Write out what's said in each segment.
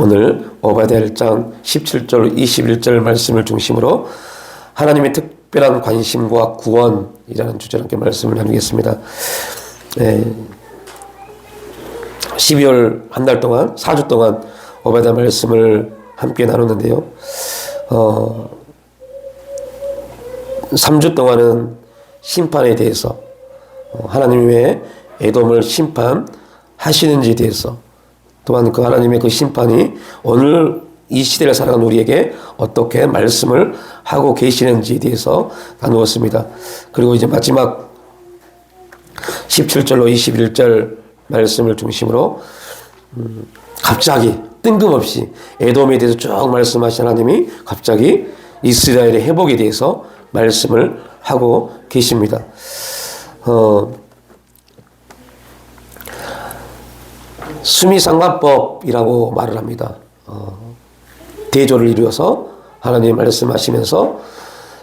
오늘 오바댜 1장 17절 21절 말씀을 중심으로 하나님의 특별한 관심과 구원이라는 주제로 함께 말씀을 나누겠습니다. 12월 한 달 동안 4주 동안 오바댜 말씀을 함께 나누는데요. 3주 동안은 심판에 대해서 하나님이 왜 에돔을 심판하시는지에 대해서, 또한 그 하나님의 그 심판이 오늘 이 시대를 살아가는 우리에게 어떻게 말씀을 하고 계시는지에 대해서 나누었습니다. 그리고 이제 마지막 17절로 21절 말씀을 중심으로 갑자기 뜬금없이 에돔에 대해서 쭉 말씀하신 하나님이 갑자기 이스라엘의 회복에 대해서 말씀을 하고 계십니다. 수미상관법이라고 말을 합니다. 대조를 이루어서 하나님이 말씀하시면서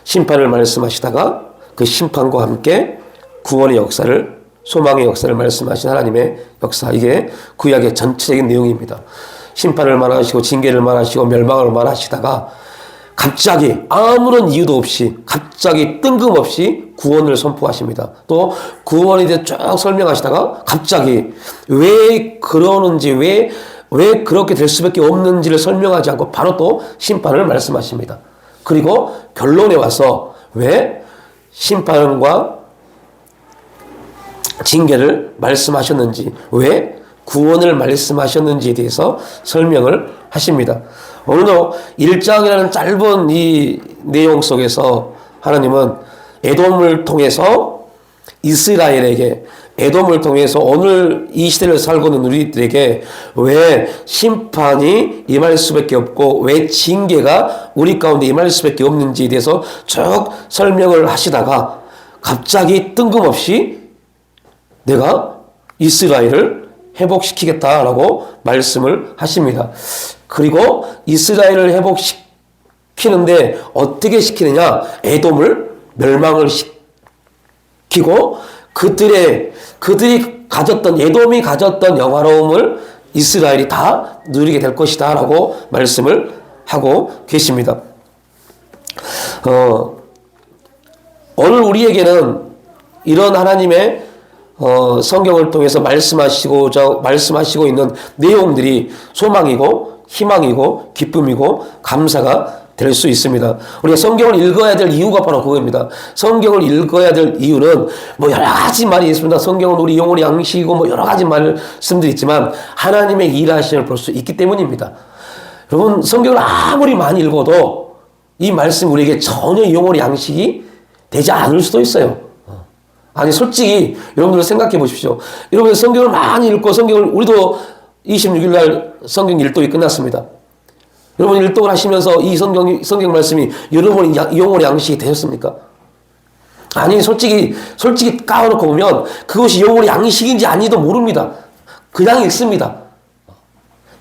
심판을 말씀하시다가 그 심판과 함께 구원의 역사를, 소망의 역사를 말씀하신 하나님의 역사, 이게 구약의 전체적인 내용입니다. 심판을 말하시고 징계를 말하시고 멸망을 말하시다가 갑자기 아무런 이유도 없이 갑자기 뜬금없이 구원을 선포하십니다. 또 구원에 대해 쭉 설명하시다가 갑자기 왜 그러는지, 왜 그렇게 될 수밖에 없는지를 설명하지 않고 바로 또 심판을 말씀하십니다. 그리고 결론에 와서 왜 심판과 징계를 말씀하셨는지, 왜 구원을 말씀하셨는지에 대해서 설명을 하십니다. 오늘도 1장이라는 짧은 이 내용 속에서 하나님은 에돔을 통해서 이스라엘에게, 에돔을 통해서 오늘 이 시대를 살고 있는 우리들에게 왜 심판이 임할 수밖에 없고 왜 징계가 우리 가운데 임할 수밖에 없는지에 대해서 쭉 설명을 하시다가 갑자기 뜬금없이 내가 이스라엘을 회복시키겠다라고 말씀을 하십니다. 그리고 이스라엘을 회복시키는데 어떻게 시키느냐? 에돔을 멸망을 시키고 그들이 가졌던, 에돔이 가졌던 영화로움을 이스라엘이 다 누리게 될 것이다 라고 말씀을 하고 계십니다. 오늘 우리에게는 이런 하나님의 성경을 통해서 말씀하시고 있는 내용들이 소망이고 희망이고 기쁨이고 감사가 될 수 있습니다. 우리가 성경을 읽어야 될 이유가 바로 그겁니다. 성경을 읽어야 될 이유는 뭐 여러 가지 말이 있습니다. 성경은 우리 영혼의 양식이고 뭐 여러 가지 말씀들이 있지만 하나님의 일하심을 볼 수 있기 때문입니다. 여러분, 성경을 아무리 많이 읽어도 이 말씀이 우리에게 전혀 영혼의 양식이 되지 않을 수도 있어요. 아니, 솔직히 여러분들 생각해 보십시오. 여러분, 성경을 많이 읽고 우리도 26일 날 성경 일독이 끝났습니다. 여러분, 일독을 하시면서 이 성경 말씀이 여러분의 영혼의 양식이 되셨습니까? 아니, 솔직히 까놓고 보면 그것이 영혼의 양식인지 아닌지도 모릅니다. 그냥 읽습니다.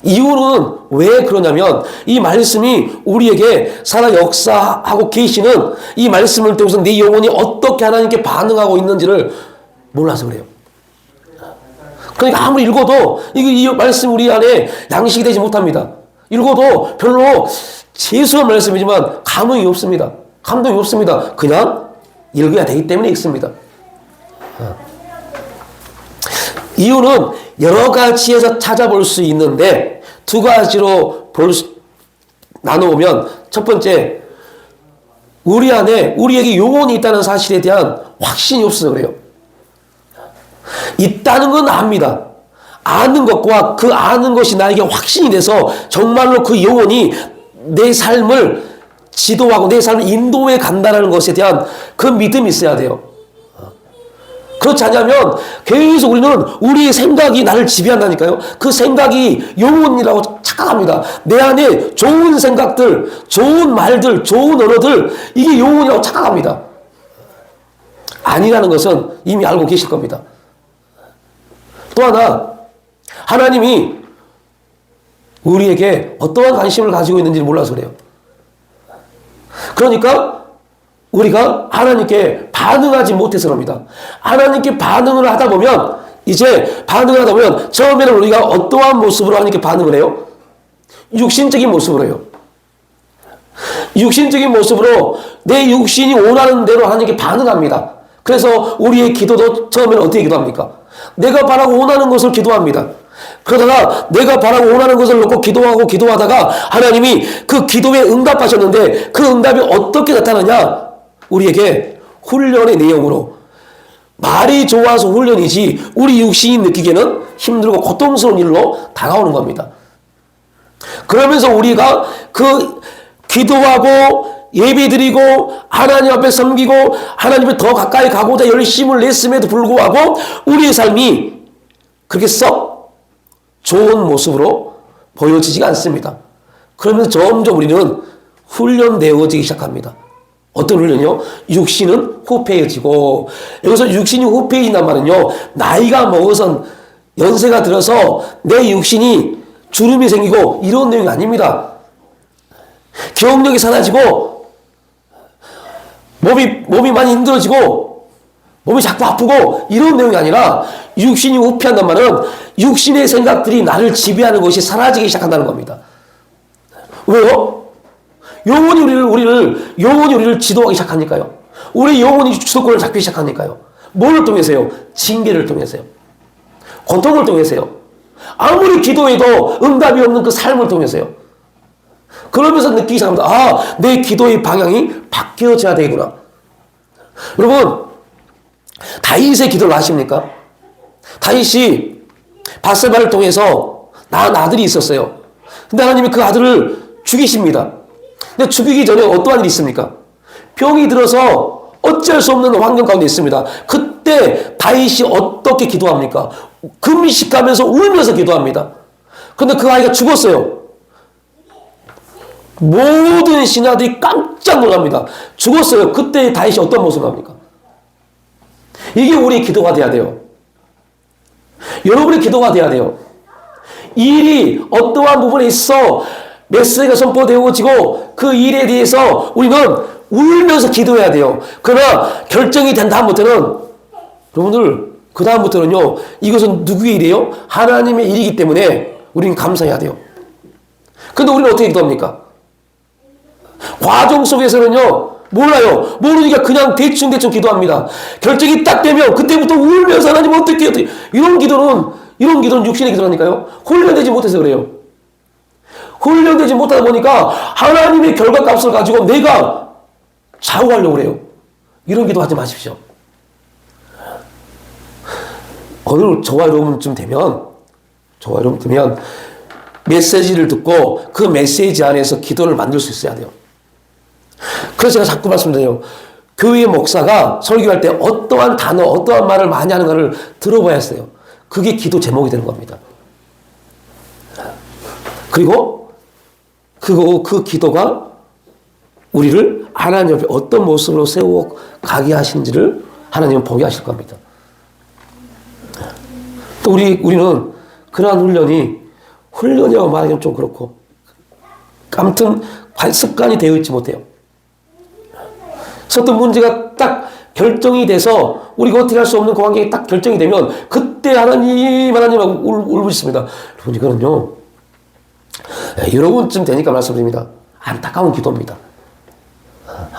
이유는 왜 그러냐면 이 말씀이 우리에게 살아 역사하고 계시는 이 말씀을 통해서 내 영혼이 어떻게 하나님께 반응하고 있는지를 몰라서 그래요. 그러니까 아무리 읽어도 이 말씀 우리 안에 양식이 되지 못합니다. 읽어도 별로 재수한 말씀이지만 감흥이 없습니다. 감동이 없습니다. 그냥 읽어야 되기 때문에 읽습니다. 이유는 여러 가지에서 찾아볼 수 있는데 두 가지로 나눠보면, 첫 번째, 우리 안에 우리에게 영혼이 있다는 사실에 대한 확신이 없어서 그래요. 있다는 건 압니다. 아는 것과 그 아는 것이 나에게 확신이 돼서 정말로 그 영혼이 내 삶을 지도하고 내 삶을 인도해 간다는 것에 대한 그 믿음이 있어야 돼요. 그렇지 않으면 계속 우리는 우리의 생각이 나를 지배한다니까요. 그 생각이 영혼이라고 착각합니다. 내 안에 좋은 생각들, 좋은 말들, 좋은 언어들, 이게 영혼이라고 착각합니다. 아니라는 것은 이미 알고 계실 겁니다. 또 하나, 하나님이 우리에게 어떠한 관심을 가지고 있는지 몰라서 그래요. 그러니까 우리가 하나님께 반응하지 못해서 그럽니다. 하나님께 반응을 하다 보면 처음에는 우리가 어떠한 모습으로 하나님께 반응을 해요? 육신적인 모습으로요. 육신적인 모습으로 내 육신이 원하는 대로 하나님께 반응합니다. 그래서 우리의 기도도 처음에는 어떻게 기도합니까? 내가 바라고 원하는 것을 기도합니다. 그러다가 내가 바라고 원하는 것을 놓고 기도하다가 하나님이 그 기도에 응답하셨는데 그 응답이 어떻게 나타나냐? 우리에게 훈련의 내용으로, 말이 좋아서 훈련이지 우리 육신이 느끼기에는 힘들고 고통스러운 일로 다가오는 겁니다. 그러면서 우리가 그 기도하고 예배드리고 하나님 앞에 섬기고 하나님 앞에 더 가까이 가고자 열심을 냈음에도 불구하고 우리의 삶이 그렇게 썩 좋은 모습으로 보여지지가 않습니다. 그러면서 점점 우리는 훈련되어지기 시작합니다. 어떤 훈련이요? 육신은 후패해지고, 여기서 육신이 후패해진단 말은요, 나이가 먹어서 연세가 들어서 내 육신이 주름이 생기고 이런 내용이 아닙니다. 기억력이 사라지고 몸이 많이 힘들어지고 몸이 자꾸 아프고 이런 내용이 아니라 육신이 후패한단 말은 육신의 생각들이 나를 지배하는 것이 사라지기 시작한다는 겁니다. 왜요? 영혼이 우리를 지도하기 시작하니까요. 우리 영혼이 주도권을 잡기 시작하니까요. 뭘 통해서요? 징계를 통해서요. 고통을 통해서요. 아무리 기도해도 응답이 없는 그 삶을 통해서요. 그러면서 느끼기 시작합니다. 아, 내 기도의 방향이 바뀌어져야 되구나. 여러분, 다윗의 기도를 아십니까? 다윗이 바세바를 통해서 낳은 아들이 있었어요. 근데 하나님이 그 아들을 죽이십니다. 근데 죽이기 전에 어떠한 일이 있습니까? 병이 들어서 어쩔 수 없는 환경 가운데 있습니다. 그때 다윗이 어떻게 기도합니까? 금식하면서 울면서 기도합니다. 그런데 그 아이가 죽었어요. 모든 신하들이 깜짝 놀랍니다. 죽었어요. 그때 다윗이 어떤 모습을 합니까? 이게 우리의 기도가 돼야 돼요. 여러분의 기도가 돼야 돼요. 이 일이 어떠한 부분에 있어 메시지가 선포되어지고 그 일에 대해서 우리는 울면서 기도해야 돼요. 그러나 결정이 된 다음부터는, 여러분들, 그 다음부터는요, 이것은 누구의 일이에요? 하나님의 일이기 때문에 우리는 감사해야 돼요. 근데 우리는 어떻게 기도합니까? 과정 속에서는요, 몰라요. 모르니까 그냥 대충 기도합니다. 결정이 딱 되면 그때부터 울면서 하나님 어떻게 해요? 이런 기도는 육신의 기도라니까요. 훈련되지 못해서 그래요. 훈련되지 못하다 보니까 하나님의 결과값을 가지고 내가 좌우하려고 그래요. 이런 기도 하지 마십시오. 오늘 저와 여러분쯤 되면 메시지를 듣고 그 메시지 안에서 기도를 만들 수 있어야 돼요. 그래서 제가 자꾸 말씀드려요. 교회 목사가 설교할 때 어떠한 단어, 어떠한 말을 많이 하는가를 들어봐야 했어요. 그게 기도 제목이 되는 겁니다. 그리고 그 기도가 우리를 하나님 앞에 어떤 모습으로 세워 가게 하신지를 하나님은 보게 하실 겁니다. 또 우리는 그러한 훈련이라고 말하기는 좀 그렇고, 아무튼 습관이 되어 있지 못해요. 어떤 문제가 딱 결정이 돼서 우리가 어떻게 할 수 없는 그 환경이 딱 결정이 되면 그때 하나님하고 울고 있습니다. 여러분, 이거는요, 여러분쯤 되니까 말씀드립니다. 안타까운 기도입니다.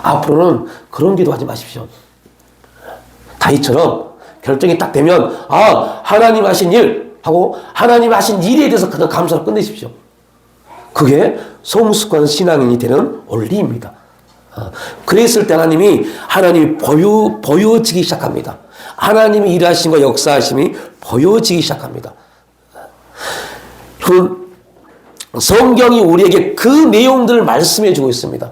앞으로는 그런 기도하지 마십시오. 다윗처럼 결정이 딱 되면 하나님 하신 일 하고 하나님 하신 일에 대해서 그냥 감사로 끝내십시오. 그게 성숙한 신앙인이 되는 원리입니다. 그랬을 때 하나님이 보여지기 시작합니다. 하나님의 일하심과 역사하심이 보여지기 시작합니다. 성경이 우리에게 그 내용들을 말씀해 주고 있습니다.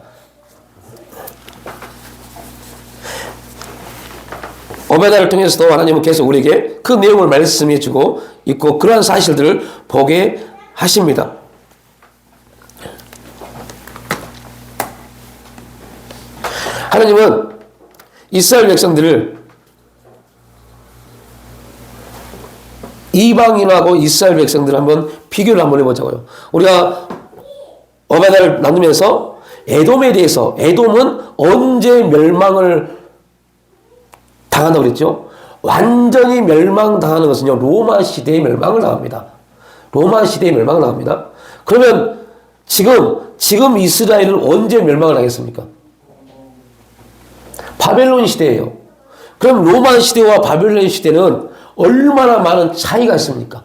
오베다를 통해서도 하나님은 계속 우리에게 그 내용을 말씀해 주고 있고 그러한 사실들을 보게 하십니다. 하나님은 이스라엘 백성들을 이방인하고 이스라엘 백성들을 한번 비교를 한번 해보자고요. 우리가 오베다를 나누면서 에돔에 대해서, 에돔은 언제 멸망을 당한다고 그랬죠? 완전히 멸망당하는 것은요, 로마 시대의 멸망을 당합니다. 로마 시대의 멸망을 당합니다. 그러면 지금 이스라엘은 언제 멸망을 하겠습니까? 바벨론 시대예요. 그럼 로마 시대와 바벨론 시대는 얼마나 많은 차이가 있습니까?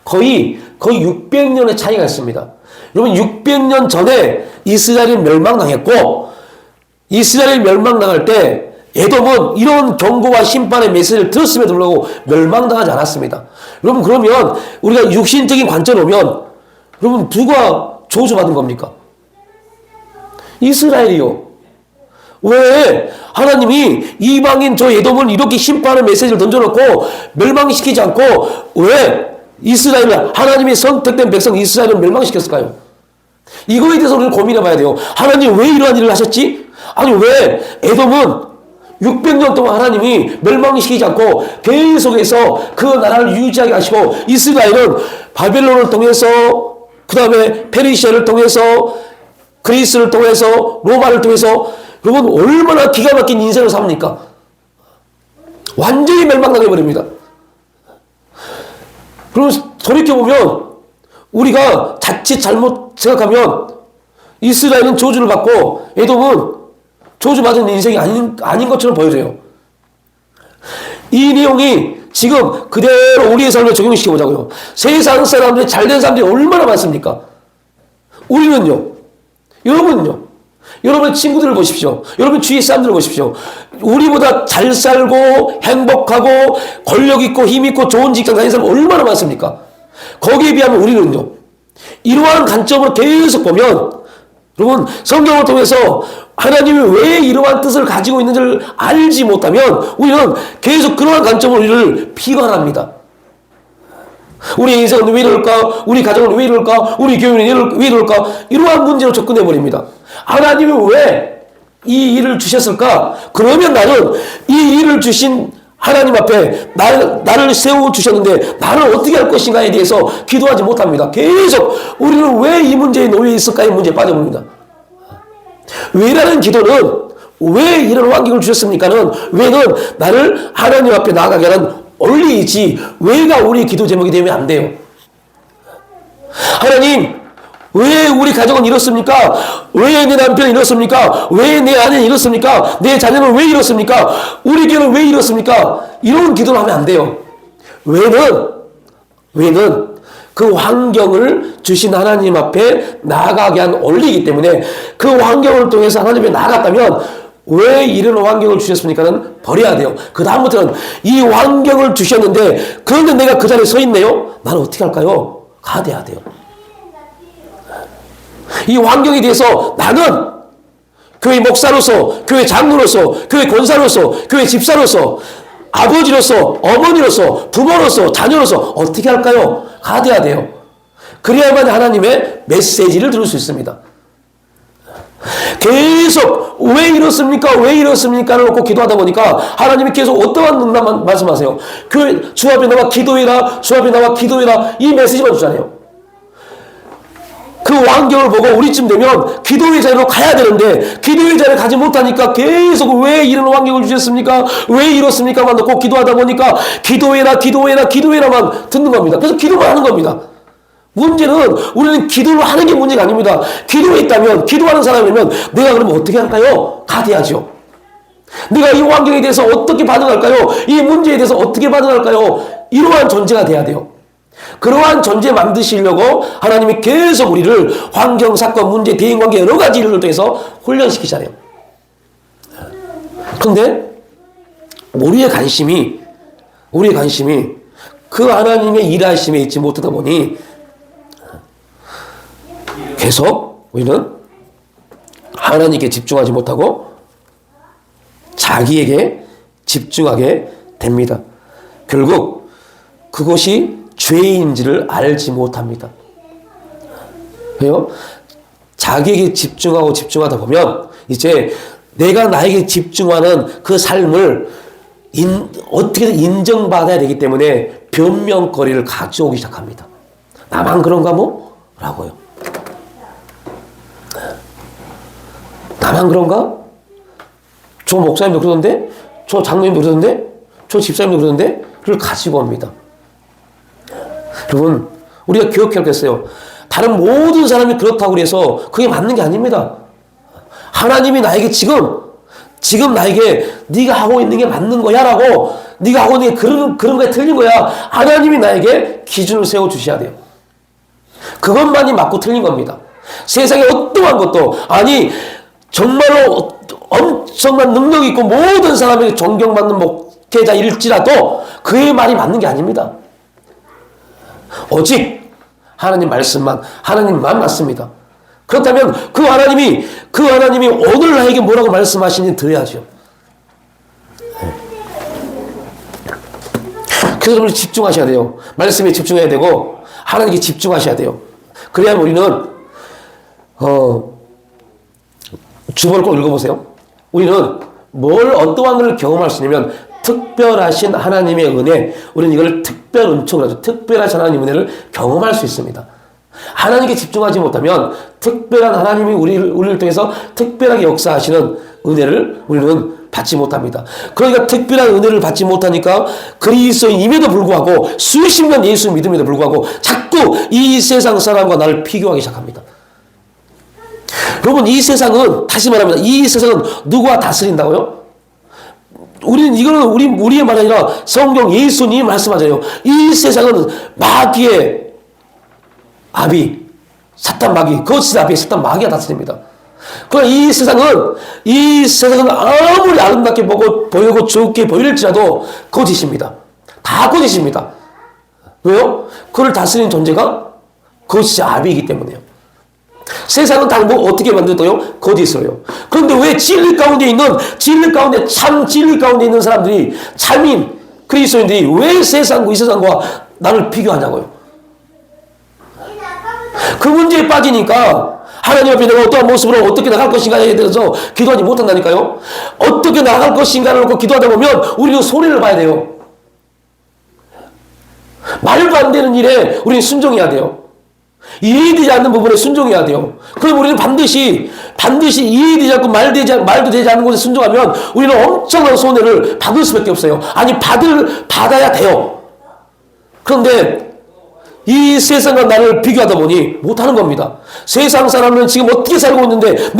거의 600년의 차이가 있습니다. 여러분 600년 전에 이스라엘이 멸망당했고 이스라엘이 멸망당할 때 에돔은 이런 경고와 심판의 메시지를 들었음에도 불구하고 멸망당하지 않았습니다. 여러분 그러면 우리가 육신적인 관점으로 보면 여러분 누가 저주받은 겁니까? 이스라엘이요. 왜 하나님이 이방인 저 에돔을 이렇게 심판의 메시지를 던져놓고 멸망시키지 않고 왜 이스라엘을 하나님의 선택된 백성 이스라엘을 멸망시켰을까요? 이거에 대해서 우리는 고민해 봐야 돼요. 하나님 왜 이러한 일을 하셨지? 아니 왜 에돔은 600년 동안 하나님이 멸망시키지 않고 계속해서 그 나라를 유지하게 하시고 이스라엘은 바벨론을 통해서 그 다음에 페르시아를 통해서 그리스를 통해서 로마를 통해서 여러분 얼마나 기가 막힌 인생을 삽니까? 완전히 멸망당해버립니다. 그럼 돌이켜보면 우리가 자칫 잘못 생각하면 이스라엘은 저주를 받고 에돔은 저주받은 인생이 아닌 것처럼 보여져요. 이 내용이 지금 그대로 우리의 삶에 적용시켜 보자고요. 세상 사람들이 잘된 사람들이 얼마나 많습니까? 우리는요. 여러분은요. 여러분의 친구들을 보십시오. 여러분 주위의 사람들을 보십시오. 우리보다 잘 살고 행복하고 권력 있고 힘 있고 좋은 직장 다니는 사람 얼마나 많습니까? 거기에 비하면 우리는요. 이러한 관점으로 계속 보면 여러분 성경을 통해서 하나님이 왜 이러한 뜻을 가지고 있는지를 알지 못하면 우리는 계속 그러한 관점으로 우리를 비관합니다. 우리 인생은 왜 이럴까? 우리 가정은 왜 이럴까? 우리 교회는 왜 이럴까? 이러한 문제로 접근해버립니다. 하나님이 왜 이 일을 주셨을까? 그러면 나는 이 일을 주신 하나님 앞에 나를 세워주셨는데 나를 어떻게 할 것인가에 대해서 기도하지 못합니다. 계속 우리는 왜 이 문제에 놓여 있을까의 문제에 빠져봅니다. 왜라는 기도는 왜 이런 환경을 주셨습니까는 왜는 나를 하나님 앞에 나아가게 하는 원리이지 왜가 우리 기도 제목이 되면 안 돼요. 하나님 왜 우리 가정은 이렇습니까? 왜 내 남편은 이렇습니까? 왜 내 아내는 이렇습니까? 내 자녀는 왜 이렇습니까? 우리 교회는 왜 이렇습니까? 이런 기도를 하면 안 돼요. 왜는 그 환경을 주신 하나님 앞에 나아가게 한 원리이기 때문에 그 환경을 통해서 하나님 앞에 나아갔다면 왜 이런 환경을 주셨습니까는 버려야 돼요. 그 다음부터는 이 환경을 주셨는데 그런데 내가 그 자리에 서 있네요? 나는 어떻게 할까요? 가대야 돼요. 이 환경에 대해서 나는 교회 목사로서, 교회 장로로서, 교회 권사로서, 교회 집사로서, 아버지로서, 어머니로서, 부모로서, 자녀로서 어떻게 할까요? 가대야 돼요. 그래야만 하나님의 메시지를 들을 수 있습니다. 계속 왜 이렇습니까? 왜 이렇습니까를 놓고 기도하다 보니까 하나님이 계속 어떠한 능력만 말씀하세요. 교회 주 앞에 나와 기도해라, 주 앞에 나와 기도해라 이 메시지만 주잖아요. 그 환경을 보고 우리쯤 되면 기도의 자리로 가야 되는데 기도의 자리를 가지 못하니까 계속 왜 이런 환경을 주셨습니까? 왜 이렇습니까만 놓고 기도하다 보니까 기도해라만 듣는 겁니다. 그래서 기도만 하는 겁니다. 문제는 우리는 기도를 하는 게 문제가 아닙니다. 기도에 있다면 기도하는 사람이면 내가 그러면 어떻게 할까요? 가대야죠. 내가 이 환경에 대해서 어떻게 반응할까요? 이 문제에 대해서 어떻게 반응할까요? 이러한 존재가 돼야 돼요. 그러한 존재 만드시려고 하나님이 계속 우리를 환경, 사건, 문제, 대인관계 여러 가지 일을 통해서 훈련시키잖아요. 그런데 우리의 관심이 그 하나님의 일하심에 있지 못하다 보니 계속 우리는 하나님께 집중하지 못하고 자기에게 집중하게 됩니다. 결국 그것이 죄인지를 알지 못합니다. 왜요? 자기에게 집중하다 보면 이제 내가 나에게 집중하는 그 삶을 어떻게든 인정받아야 되기 때문에 변명거리를 가져오기 시작합니다. 나만 그런가 뭐? 라고요. 나만 그런가? 저 목사님도 그러던데? 저 장로님도 그러던데? 저 집사님도 그러던데? 그걸 가지고 옵니다. 여러분 우리가 기억해야겠어요. 다른 모든 사람이 그렇다고 해서 그게 맞는 게 아닙니다. 하나님이 나에게 지금 나에게 네가 하고 있는 게 맞는 거야 라고, 네가 하고 있는 게 그런 거에 틀린 거야, 하나님이 나에게 기준을 세워 주셔야 돼요. 그것만이 맞고 틀린 겁니다. 세상에 어떠한 것도, 아니 정말로 엄청난 능력 있고 모든 사람에게 존경받는 목회자일지라도 그의 말이 맞는 게 아닙니다. 오직 하나님 말씀만, 하나님만 맞습니다. 그렇다면 그 하나님이 오늘 나에게 뭐라고 말씀하시는지 들어야죠. 그래서 여러분 집중하셔야 돼요. 말씀에 집중해야 되고 하나님께 집중하셔야 돼요. 그래야 우리는 주보를 꼭 읽어보세요. 우리는 어떠한 것을 경험할 수 있냐면 특별하신 하나님의 은혜, 우리는 이걸 특별 은총을 하죠. 특별하신 하나님의 은혜를 경험할 수 있습니다. 하나님께 집중하지 못하면 특별한 하나님이 우리를 통해서 특별하게 역사하시는 은혜를 우리는 받지 못합니다. 그러니까 특별한 은혜를 받지 못하니까 그리스도인임에도 불구하고 수십 년 예수 믿음에도 불구하고 자꾸 이 세상 사람과 나를 비교하기 시작합니다. 여러분, 이 세상은, 다시 말합니다, 이 세상은 누구와 다스린다고요? 이거는 우리의 말이 아니라 성경 예수님이 말씀하잖아요. 이 세상은 마귀의 아비, 사탄 마귀, 거짓의 아비, 사탄 마귀가 다스립니다. 그러나 이 세상은 아무리 아름답게 보이고 좋게 보일지라도 거짓입니다. 다 거짓입니다. 왜요? 그를 다스리는 존재가 거짓의 아비이기 때문에요. 세상은 다 어떻게 만들어요? 거짓으로요. 그런데 왜 진리 가운데 참 진리 가운데 있는 사람들이, 참인 그리스도인들이 왜 이 세상과 나를 비교하냐고요? 그 문제에 빠지니까 하나님 앞에 내가 어떠한 모습으로 어떻게 나갈 것인가에 대해서 기도하지 못한다니까요. 어떻게 나갈 것인가를 놓고 기도하다 보면 우리는 손해를 봐야 돼요. 말도 안 되는 일에 우리는 순종해야 돼요. 이해되지 않는 부분에 순종해야 돼요. 그럼 우리는 반드시 이해되지 않고 말도 되지 않는 것에 순종하면 우리는 엄청난 손해를 받을 수밖에 없어요. 아니, 받아야 돼요. 그런데 이 세상과 나를 비교하다 보니 못하는 겁니다. 세상 사람은 지금 어떻게 살고 있는데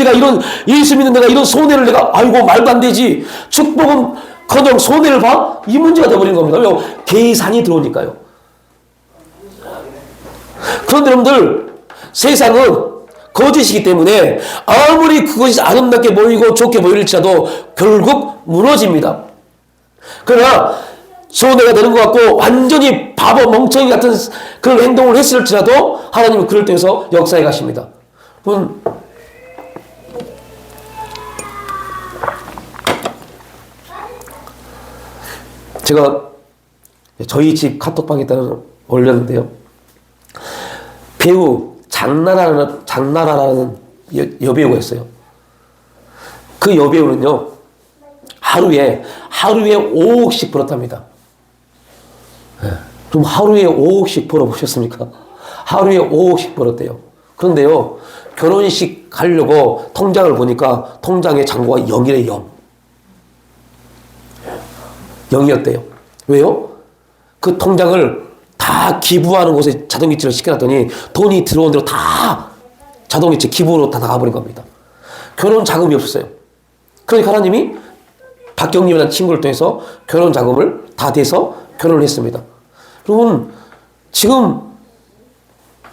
예수 믿는 내가 이런 손해를 아이고 말도 안 되지, 축복은 커녕 손해를 봐? 이 문제가 되어버린 겁니다. 왜? 계산이 들어오니까요. 그런데 여러분들, 세상은 거짓이기 때문에 아무리 그것이 아름답게 보이고 좋게 보일지라도 결국 무너집니다. 그러나 손해가 되는 것 같고 완전히 바보 멍청이 같은 그런 행동을 했을지라도 하나님은 그를 통해서 역사해 가십니다. 제가 저희 집 카톡방에다 올렸는데요. 배우 장나라라는 여배우가 있어요. 그 여배우는요, 하루에 5억씩 벌었답니다. 그럼 하루에 5억씩 벌어보셨습니까? 하루에 5억씩 벌었대요. 그런데요, 결혼식 가려고 통장을 보니까 통장에 잔고가 0이래, 0. 0이었대요. 왜요? 그 통장을 다 기부하는 곳에 자동이체를 시켜놨더니 돈이 들어온 대로 다 자동이체 기부로 다 나가버린 겁니다. 결혼 자금이 없었어요. 그러니까 하나님이 박경림이라는 친구를 통해서 결혼 자금을 다 대서 결혼을 했습니다. 여러분, 지금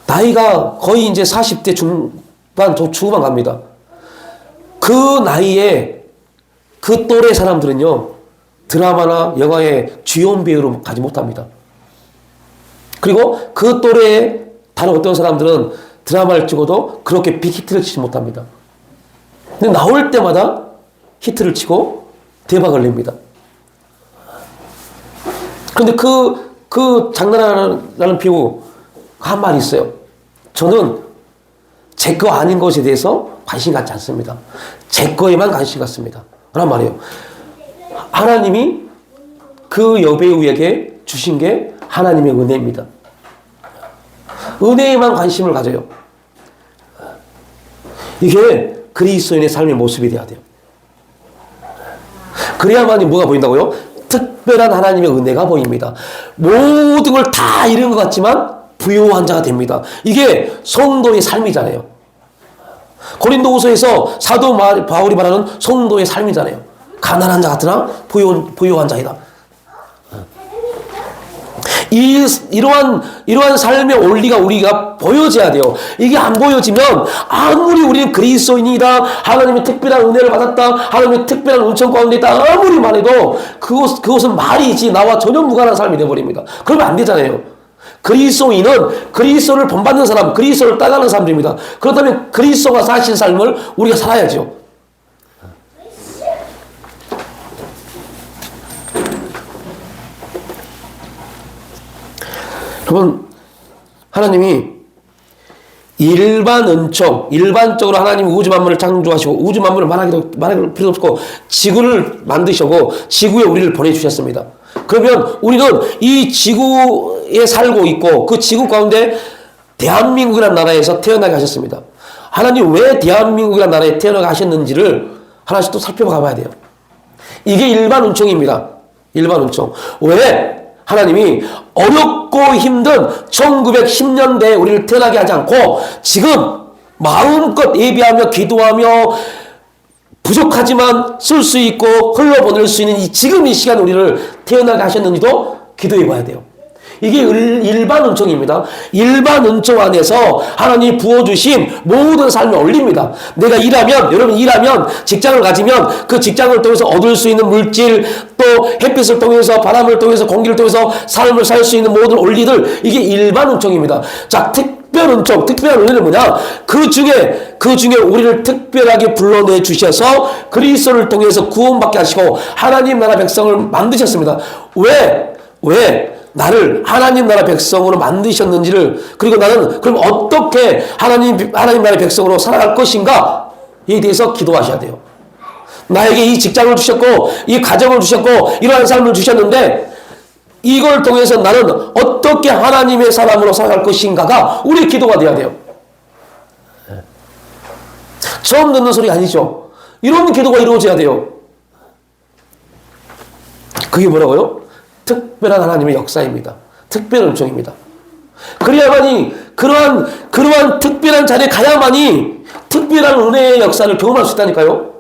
나이가 거의 이제 40대 중반, 중후반 갑니다. 그 나이에 그 또래 사람들은요, 드라마나 영화의 주연 배우로 가지 못합니다. 그리고 그 또래의 다른 어떤 사람들은 드라마를 찍어도 그렇게 빅히트를 치지 못합니다. 근데 나올 때마다 히트를 치고 대박을 냅니다. 그런데 그 장나라라는 배우가 한 말이 있어요. 저는 제 거 아닌 것에 대해서 관심 갖지 않습니다. 제 거에만 관심 갖습니다. 라는 말이에요. 하나님이 그 여배우에게 주신 게 하나님의 은혜입니다. 은혜에만 관심을 가져요. 이게 그리스도인의 삶의 모습이 돼야 돼요. 그래야만이 뭐가 보인다고요? 특별한 하나님의 은혜가 보입니다. 모든 걸 다 잃은 것 같지만 부요한 자가 됩니다. 이게 성도의 삶이잖아요. 고린도후서에서 사도 바울이 말하는 성도의 삶이잖아요. 가난한 자 같으나 부요한 자이다. 이러한 삶의 원리가 우리가 보여져야 돼요. 이게 안 보여지면 아무리 우리는 그리스도인이다, 하나님의 특별한 은혜를 받았다, 하나님의 특별한 은총 가운데 있다 아무리 말해도 그것은 말이지 나와 전혀 무관한 삶이 되어버립니다. 그러면 안 되잖아요. 그리스도인은 그리스도를 본받는 사람, 그리스도를 따라가는 사람들입니다. 그렇다면 그리스도가 사신 삶을 우리가 살아야죠. 여러분, 하나님이 일반적으로 하나님이 우주 만물을 창조하시고 우주 만물을 말할 필요 없고 지구를 만드시고 지구에 우리를 보내주셨습니다. 그러면 우리는 이 지구에 살고 있고 그 지구 가운데 대한민국이라는 나라에서 태어나게 하셨습니다. 하나님 왜 대한민국이라는 나라에 태어나게 하셨는지를 하나씩 또 살펴봐 봐야 돼요. 이게 일반 은총입니다. 일반 은총. 왜? 하나님이 어렵고 힘든 1910년대에 우리를 태어나게 하지 않고 지금 마음껏 예배하며 기도하며 부족하지만 쓸 수 있고 흘러보낼 수 있는 지금 이 시간 우리를 태어나게 하셨는지도 기도해 봐야 돼요. 이게 일반 은총입니다. 일반 은총 안에서 하나님이 부어주신 모든 삶의 원리입니다. 내가 여러분 일하면 직장을 가지면 그 직장을 통해서 얻을 수 있는 물질, 또 햇빛을 통해서 바람을 통해서 공기를 통해서 삶을 살 수 있는 모든 원리들, 이게 일반 은총입니다. 자, 특별 은총, 특별한 은혜는 뭐냐? 그 중에 우리를 특별하게 불러내 주셔서 그리스도를 통해서 구원받게 하시고 하나님 나라 백성을 만드셨습니다. 왜? 나를 하나님 나라 백성으로 만드셨는지를, 그리고 나는 그럼 어떻게 하나님 나라 백성으로 살아갈 것인가에 대해서 기도하셔야 돼요. 나에게 이 직장을 주셨고 이 가정을 주셨고 이러한 삶을 주셨는데 이걸 통해서 나는 어떻게 하나님의 사람으로 살아갈 것인가가 우리의 기도가 돼야 돼요. 처음 듣는 소리 아니죠. 이런 기도가 이루어져야 돼요. 그게 뭐라고요? 특별한 하나님의 역사입니다. 특별 은총입니다. 그래야만이 그러한 특별한 자리에 가야만이 특별한 은혜의 역사를 경험할 수 있다니까요.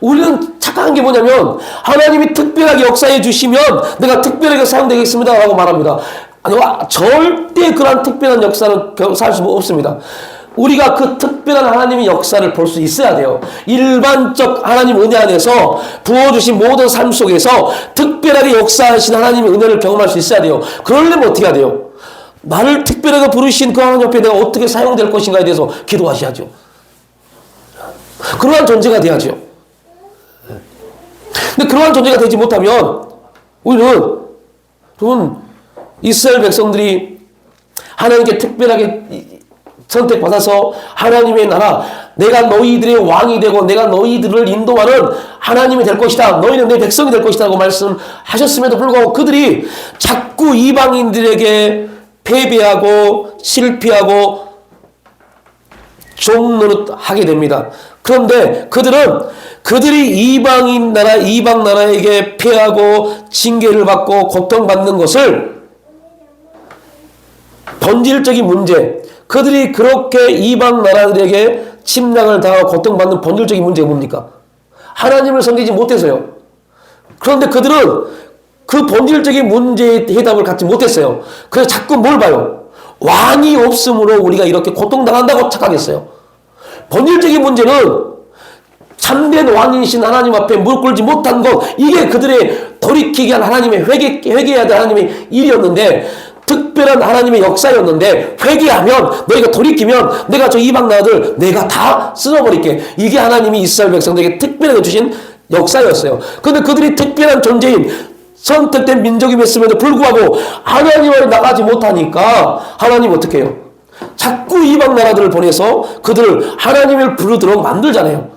우리는 착각한 게 뭐냐면 하나님이 특별하게 역사해 주시면 내가 특별하게 사용되겠습니다 라고 말합니다. 아니, 절대 그러한 특별한 역사를 살 수 없습니다. 우리가 그 특별한 하나님의 역사를 볼 수 있어야 돼요. 일반적 하나님 은혜 안에서 부어주신 모든 삶 속에서 특별하게 역사하신 하나님의 은혜를 경험할 수 있어야 돼요. 그러려면 어떻게 해야 돼요? 나를 특별하게 부르신 그 하나님 옆에 내가 어떻게 사용될 것인가에 대해서 기도하셔야죠. 그러한 존재가 돼야죠. 근데 그러한 존재가 되지 못하면 우리는 이스라엘 백성들이 하나님께 특별하게 선택받아서 하나님의 나라, 내가 너희들의 왕이 되고 내가 너희들을 인도하는 하나님이 될 것이다, 너희는 내 백성이 될 것이다 라고 말씀하셨음에도 불구하고 그들이 자꾸 이방인들에게 패배하고 실패하고 종노릇하게 됩니다. 그런데 그들이 이방 나라에게 패하고 징계를 받고 고통받는 것을, 본질적인 문제, 그들이 그렇게 이방 나라들에게 침략을 당하고 고통받는 본질적인 문제가 뭡니까? 하나님을 섬기지 못해서요. 그런데 그들은 그 본질적인 문제의 해답을 갖지 못했어요. 그래서 자꾸 뭘 봐요? 왕이 없으므로 우리가 이렇게 고통당한다고 착각했어요. 본질적인 문제는 참된 왕이신 하나님 앞에 무릎 꿇지 못한 것, 이게 그들의 돌이키게 한 하나님의 회개해야 될 하나님의 일이었는데, 특별한 하나님의 역사였는데, 회개하면, 너희가 돌이키면 내가 저 이방 나라들 내가 다 쓸어버릴게. 이게 하나님이 이스라엘 백성들에게 특별하게 주신 역사였어요. 그런데 그들이 특별한 존재인 선택된 민족임에도 불구하고 하나님을 나가지 못하니까 하나님 어떻게 해요? 자꾸 이방 나라들을 보내서 그들을 하나님을 부르도록 만들잖아요.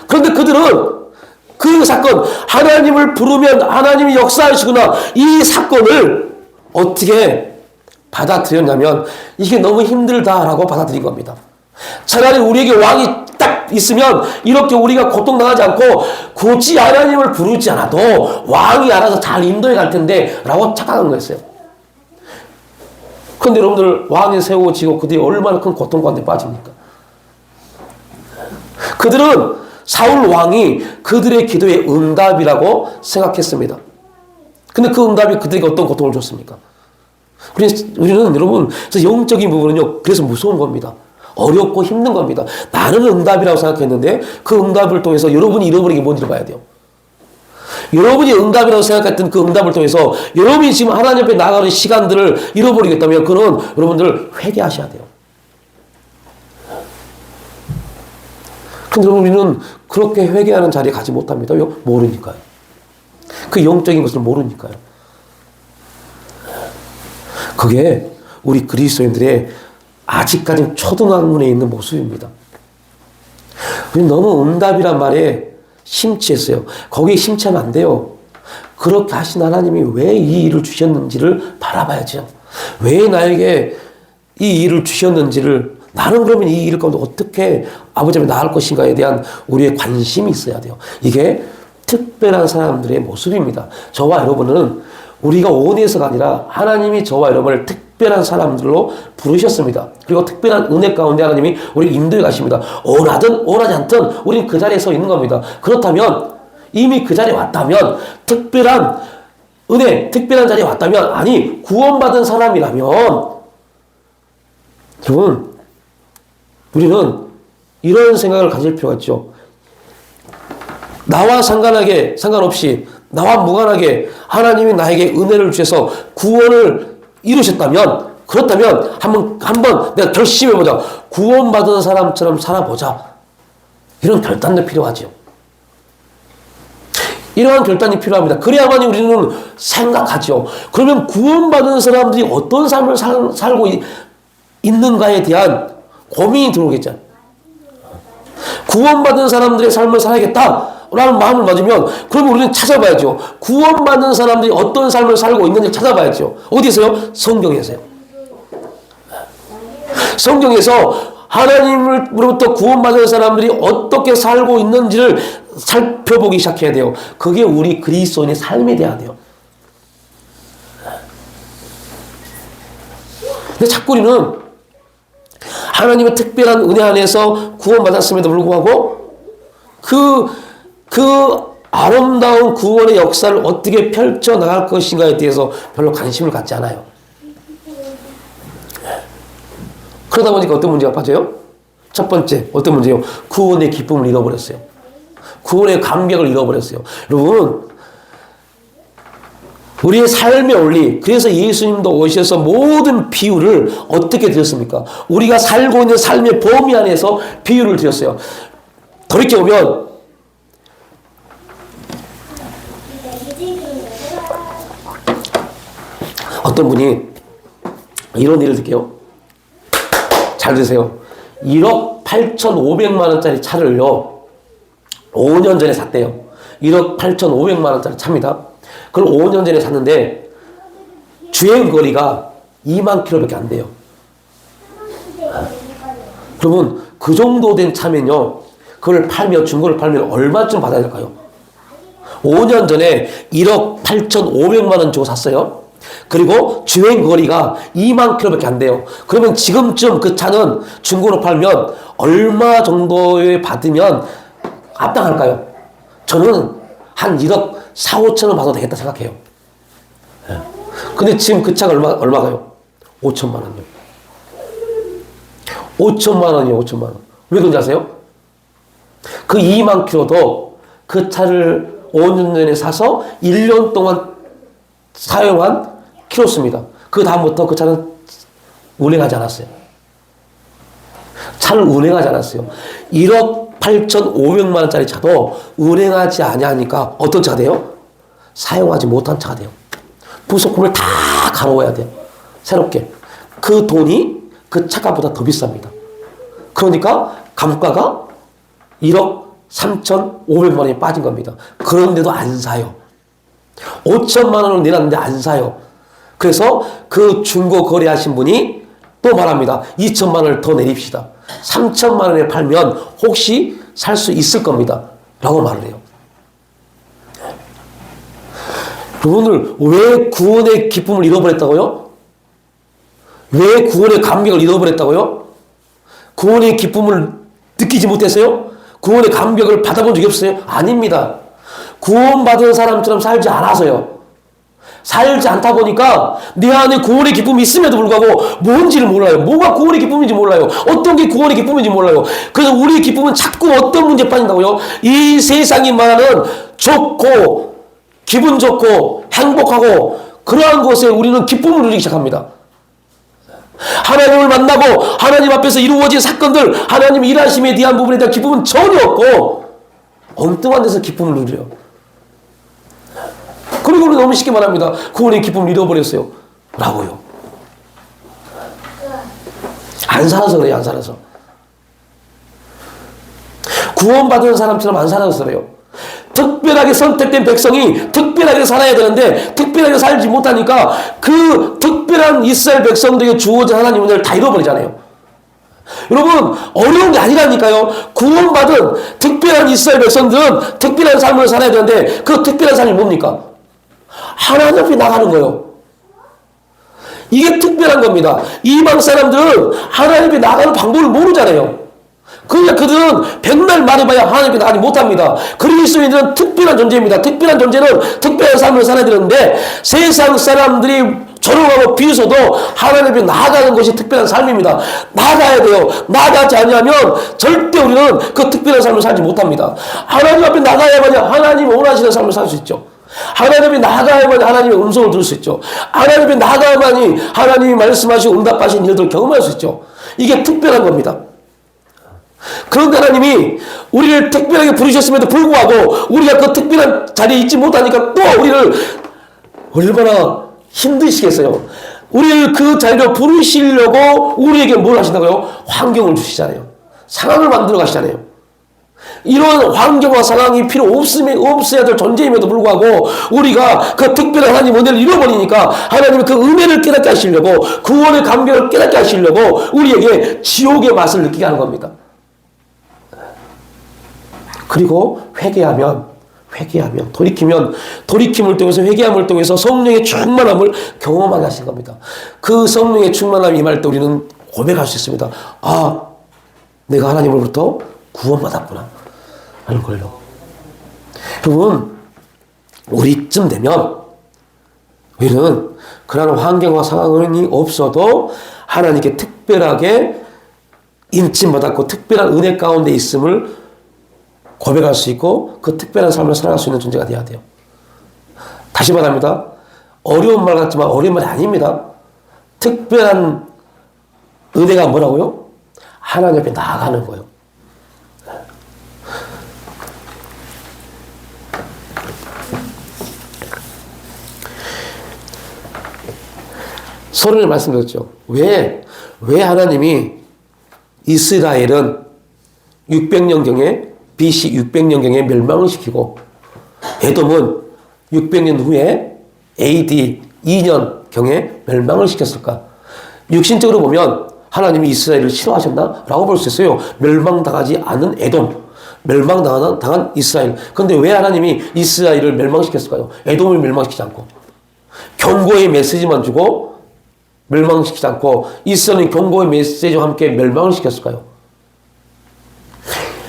그런데 그들은 그 사건, 하나님을 부르면 하나님이 역사하시구나, 이 사건을 어떻게 받아들였냐면 이게 너무 힘들다라고 받아들인 겁니다. 차라리 우리에게 왕이 딱 있으면 이렇게 우리가 고통당하지 않고 굳이 하나님을 부르지 않아도 왕이 알아서 잘 인도해 갈 텐데 라고 착각한 거였어요. 그런데 여러분들 왕이 세워지고 그들이 얼마나 큰 고통 가운데 빠집니까? 그들은 사울 왕이 그들의 기도의 응답이라고 생각했습니다. 근데 그 응답이 그들에게 어떤 고통을 줬습니까? 우리는 여러분, 영적인 부분은요, 그래서 무서운 겁니다. 어렵고 힘든 겁니다. 나는 응답이라고 생각했는데 그 응답을 통해서 여러분이 잃어버린 게 뭔지를 봐야 돼요. 여러분이 응답이라고 생각했던 그 응답을 통해서 여러분이 지금 하나님 앞에 나아가는 시간들을 잃어버리겠다면 그건 여러분들 회개하셔야 돼요. 근데 우리는 그렇게 회개하는 자리에 가지 못합니다. 왜? 모르니까요. 그 영적인 것을 모르니까요. 그게 우리 그리스도인들의 아직까지 초등학문에 있는 모습입니다. 우리 너무 응답이란 말에 심취했어요. 거기에 심취하면 안 돼요. 그렇게 하신 하나님이 왜 이 일을 주셨는지를 바라봐야죠. 왜 나에게 이 일을 주셨는지를, 나는 그러면 이 일 가운데 어떻게 아버지 앞에 나갈 것인가에 대한 우리의 관심이 있어야 돼요. 이게 특별한 사람들의 모습입니다. 저와 여러분은 우리가 원해서가 아니라 하나님이 저와 여러분을 특별한 사람들로 부르셨습니다. 그리고 특별한 은혜 가운데 하나님이 우리를 인도해 가십니다. 원하든 원하지 않든 우리는 그 자리에 서 있는 겁니다. 그렇다면, 이미 그 자리에 왔다면, 특별한 은혜, 특별한 자리에 왔다면, 아니 구원받은 사람이라면, 여러분, 우리는 이런 생각을 가질 필요가 있죠. 나와 상관없이, 나와 무관하게 하나님이 나에게 은혜를 주셔서 구원을 이루셨다면, 그렇다면 한번 내가 결심해보자. 구원받은 사람처럼 살아보자. 이런 결단도 필요하죠. 이러한 결단이 필요합니다. 그래야만 우리는 생각하죠. 그러면 구원받은 사람들이 어떤 삶을 살고 있는가에 대한 고민이 들어오겠죠. 구원받은 사람들의 삶을 살아야겠다 라는 마음을 가지면, 그러면 우리는 찾아봐야죠. 구원받는 사람들이 어떤 삶을 살고 있는지 찾아봐야죠. 어디서요? 성경에서요. 성경에서 하나님으로부터 구원받은 사람들이 어떻게 살고 있는지를 살펴보기 시작해야 돼요. 그게 우리 그리스도인의 삶이 돼야 돼요. 근데 자꾸 우리는 하나님의 특별한 은혜 안에서 구원받았음에도 불구하고 그 아름다운 구원의 역사를 어떻게 펼쳐나갈 것인가에 대해서 별로 관심을 갖지 않아요. 그러다 보니까 어떤 문제가 빠져요? 첫 번째, 어떤 문제요? 구원의 기쁨을 잃어버렸어요. 구원의 감격을 잃어버렸어요. 여러분, 우리의 삶의 원리, 그래서 예수님도 오셔서 모든 비유를 어떻게 드렸습니까? 우리가 살고 있는 삶의 범위 안에서 비유를 드렸어요. 돌이켜보면 어떤 분이 이런 일을 들게요. 잘 들으세요. 1억 8,500만 원짜리 차를요, 5년 전에 샀대요. 1억 8,500만 원짜리 차입니다. 그걸 5년 전에 샀는데 주행거리가 2만 킬로밖에 안 돼요. 그러면 그 정도 된 차면요, 그걸 팔면, 중고를 팔면 얼마쯤 받아야 될까요? 5년 전에 1억 8,500만 원 주고 샀어요. 그리고 주행거리가 2만 킬로밖에 안 돼요. 그러면 지금쯤 그 차는 중고로 팔면 얼마 정도에 받으면 합당할까요? 저는 한 1억 4, 5천 원 받아도 되겠다 생각해요. 근데 지금 그 차가 얼마가요? 5천만 원이요. 5천만 원이요, 5천만 원. 왜 그런지 아세요? 그 2만 킬로도 그 차를 5년 전에 사서 1년 동안 사용한 킬로수입니다. 그 다음부터 그 차는 운행하지 않았어요. 차를 운행하지 않았어요. 1억 8,500만 원짜리 차도 운행하지 아니하니까 어떤 차가 돼요? 사용하지 못한 차가 돼요. 부속품을 다 갈아와야 돼요. 새롭게. 그 돈이 그 차값보다 더 비쌉니다. 그러니까 감가가 1억 3,500만 원이 빠진 겁니다. 그런데도 안 사요. 5천만 원을 내놨는데 안 사요. 그래서 그 중고 거래하신 분이 또 말합니다. 2천만 원을 더 내립시다. 3천만 원에 팔면 혹시 살 수 있을 겁니다. 라고 말을 해요. 여러분들 왜 구원의 기쁨을 잃어버렸다고요? 왜 구원의 감격을 잃어버렸다고요? 구원의 기쁨을 느끼지 못했어요? 구원의 감격을 받아본 적이 없어요? 아닙니다. 구원받은 사람처럼 살지 않아서요. 살지 않다 보니까 내 안에 구원의 기쁨이 있음에도 불구하고 뭔지를 몰라요. 뭐가 구원의 기쁨인지 몰라요. 어떤 게 구원의 기쁨인지 몰라요. 그래서 우리의 기쁨은 자꾸 어떤 문제에 빠진다고요? 이 세상이 말하는 좋고 기분 좋고 행복하고 그러한 것에 우리는 기쁨을 누리기 시작합니다. 하나님을 만나고 하나님 앞에서 이루어진 사건들, 하나님 일하심에 대한 부분에 대한 기쁨은 전혀 없고 엉뚱한 데서 기쁨을 누려요. 그리고 우리 너무 쉽게 말합니다. 구원의 기쁨을 잃어버렸어요. 라고요. 안 살아서 그래요. 안 살아서. 구원받은 사람처럼 안 살아서 그래요. 특별하게 선택된 백성이 특별하게 살아야 되는데 특별하게 살지 못하니까 그 특별한 이스라엘 백성들에게 주어진 하나님의 은혜를 다 잃어버리잖아요. 여러분 어려운 게 아니라니까요. 구원받은 특별한 이스라엘 백성들은 특별한 삶을 살아야 되는데 그 특별한 삶이 뭡니까? 하나님 앞에 나가는 거예요. 이게 특별한 겁니다. 이방 사람들은 하나님 앞에 나가는 방법을 모르잖아요. 그러니까 그들은 백날 말해봐야 하나님 앞에 나가지 못합니다. 그리스도인들은 특별한 존재입니다. 특별한 존재는 특별한 삶을 살아야 되는데 세상 사람들이 조롱하고 비웃어도 하나님 앞에 나아가는 것이 특별한 삶입니다. 나가야 돼요. 나가지 않으면 절대 우리는 그 특별한 삶을 살지 못합니다. 하나님 앞에 나가야만 하나님 원하시는 삶을 살 수 있죠. 하나님 앞에 나가야만 하나님의 음성을 들을 수 있죠. 하나님 앞에 나가야만이 하나님이 말씀하시고 응답하신 일들을 경험할 수 있죠. 이게 특별한 겁니다. 그런데 하나님이 우리를 특별하게 부르셨음에도 불구하고 우리가 그 특별한 자리에 있지 못하니까 또 우리를 얼마나 힘드시겠어요. 우리를 그 자리로 부르시려고 우리에게 뭘 하신다고요? 환경을 주시잖아요. 상황을 만들어 가시잖아요. 이런 환경과 상황이 필요 없어야 될 존재임에도 불구하고 우리가 그 특별한 하나님 은혜를 잃어버리니까 하나님이 그 은혜를 깨닫게 하시려고 구원의 감격을 깨닫게 하시려고 우리에게 지옥의 맛을 느끼게 하는 겁니다. 그리고 돌이킴을 통해서 회개함을 통해서 성령의 충만함을 경험하게 하신 겁니다. 그 성령의 충만함이 임할 때 우리는 고백할 수 있습니다. 아, 내가 하나님으로부터 구원받았구나 하는 걸요. 여러분, 우리쯤 되면 우리는 그러한 환경과 상황이 없어도 하나님께 특별하게 인침받았고 특별한 은혜 가운데 있음을 고백할 수 있고 그 특별한 삶을 살아갈 수 있는 존재가 되어야 돼요. 다시 말합니다. 어려운 말 같지만 어려운 말이 아닙니다. 특별한 은혜가 뭐라고요? 하나님 앞에 나아가는 거예요. 서론에 말씀드렸죠. 왜 하나님이 이스라엘은 600년경에 BC 600년경에 멸망을 시키고 에돔은 600년 후에 AD 2년경에 멸망을 시켰을까? 육신적으로 보면 하나님이 이스라엘을 싫어하셨나? 라고 볼 수 있어요. 멸망당하지 않은 에돔, 멸망당한 이스라엘. 그런데 왜 하나님이 이스라엘을 멸망시켰을까요? 에돔을 멸망시키지 않고 경고의 메시지만 주고 멸망시키지 않고 이스라엘은 경고의 메시지와 함께 멸망을 시켰을까요?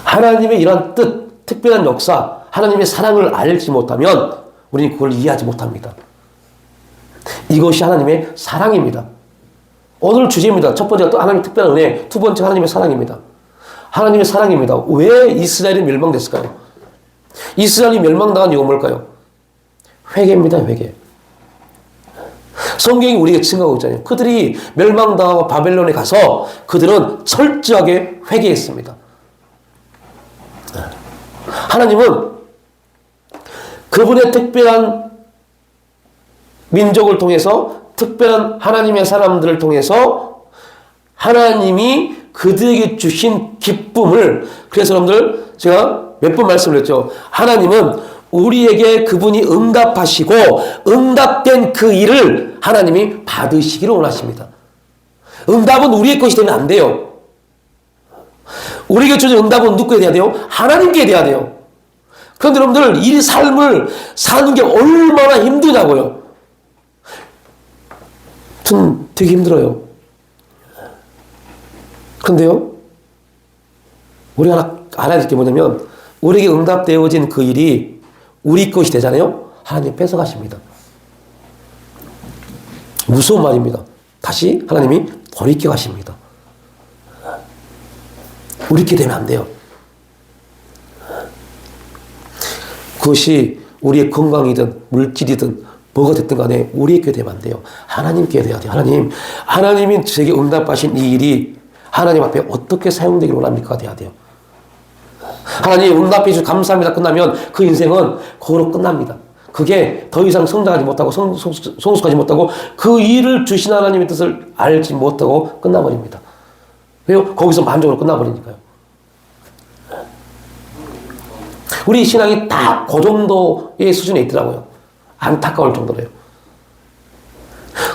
하나님의 이러한 뜻, 특별한 역사, 하나님의 사랑을 알지 못하면 우리는 그걸 이해하지 못합니다. 이것이 하나님의 사랑입니다. 오늘 주제입니다. 첫 번째가 또 하나님의 특별한 은혜, 두 번째 하나님의 사랑입니다. 하나님의 사랑입니다. 왜 이스라엘이 멸망됐을까요? 이스라엘이 멸망당한 이유가 뭘까요? 회개입니다. 회개. 성경이 우리에게 증거하고 있잖아요. 그들이 멸망당하고 바벨론에 가서 그들은 철저하게 회개했습니다. 하나님은 그분의 특별한 민족을 통해서 특별한 하나님의 사람들을 통해서 하나님이 그들에게 주신 기쁨을, 그래서 여러분들 제가 몇 번 말씀드렸죠. 하나님은 우리에게 그분이 응답하시고 응답된 그 일을 하나님이 받으시기를 원하십니다. 응답은 우리의 것이 되면 안 돼요. 우리에게 주는 응답은 누구에 대해야 돼요? 하나님께 대해야 돼요. 그런데 여러분들 이 삶을 사는 게 얼마나 힘드냐고요. 전 되게 힘들어요. 근데요, 우리가 하나 알아야 될 게 뭐냐면, 우리에게 응답되어진 그 일이 우리 것이 되잖아요. 하나님 뺏어가십니다. 무서운 말입니다. 다시 하나님이 돌이켜 가십니다. 우리께 되면 안 돼요. 그것이 우리의 건강이든 물질이든 뭐가 됐든 간에 우리에게 되면 안 돼요. 하나님께 돼야 돼요. 하나님이 제게 응답하신 이 일이 하나님 앞에 어떻게 사용되기를 원합니까? 돼야 돼요. 하나님 응답해 주셔서 감사합니다 끝나면 그 인생은 거기로 끝납니다. 그게 더 이상 성장하지 못하고 성숙하지 못하고 그 일을 주신 하나님의 뜻을 알지 못하고 끝나버립니다. 왜요? 거기서 만족으로 끝나버리니까요. 우리 신앙이 딱 그 정도의 수준에 있더라고요. 안타까울 정도로요.